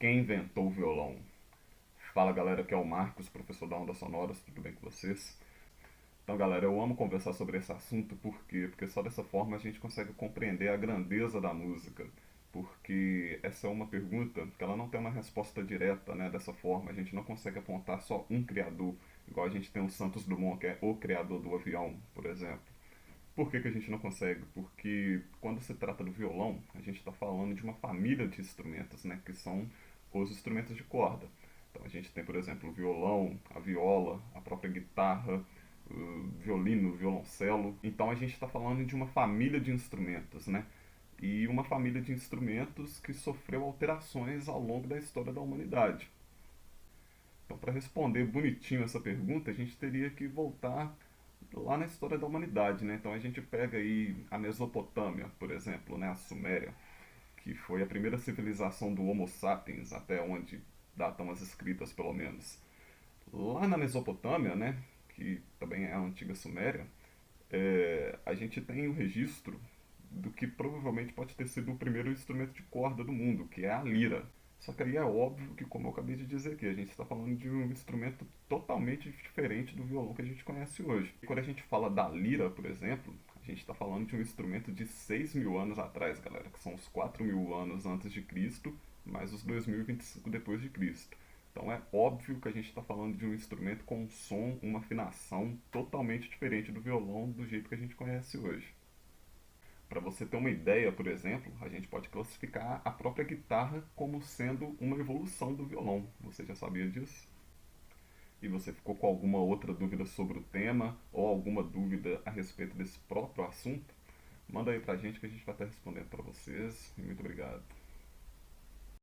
Quem inventou o violão? Fala galera, aqui é o Marcos, professor da Ondas Sonoras, tudo bem com vocês? Então galera, eu amo conversar sobre esse assunto, por quê? Porque só dessa forma a gente consegue compreender a grandeza da música. Porque essa é uma pergunta que ela não tem uma resposta direta, né? Dessa forma, a gente não consegue apontar só um criador, igual a gente tem o Santos Dumont, que é o criador do avião, por exemplo. Por que a gente não consegue? Porque quando se trata do violão, a gente está falando de uma família de instrumentos, né? Que são os instrumentos de corda. Então a gente tem, por exemplo, o violão, a viola, a própria guitarra, o violino, o violoncelo. Então a gente está falando de uma família de instrumentos, né? E uma família de instrumentos que sofreu alterações ao longo da história da humanidade. Então, para responder bonitinho essa pergunta, a gente teria que voltar lá na história da humanidade, né? Então a gente pega aí a Mesopotâmia, por exemplo, né? A Suméria, que foi a primeira civilização do Homo sapiens, até onde datam as escritas, pelo menos. Lá na Mesopotâmia, né? Que também é a antiga Suméria, a gente tem o registro do que provavelmente pode ter sido o primeiro instrumento de corda do mundo, que é a lira. Só que aí é óbvio que, como eu acabei de dizer aqui, a gente está falando de um instrumento totalmente diferente do violão que a gente conhece hoje. E quando a gente fala da lira, por exemplo, a gente está falando de um instrumento de 6.000 anos atrás, galera, que são os 4.000 anos antes de Cristo, mais os 2025 depois de Cristo. Então é óbvio que a gente está falando de um instrumento com um som, uma afinação totalmente diferente do violão do jeito que a gente conhece hoje. Para você ter uma ideia, por exemplo, a gente pode classificar a própria guitarra como sendo uma evolução do violão. Você já sabia disso? E você ficou com alguma outra dúvida sobre o tema ou alguma dúvida a respeito desse próprio assunto? Manda aí pra gente que a gente vai estar respondendo para vocês. E muito obrigado.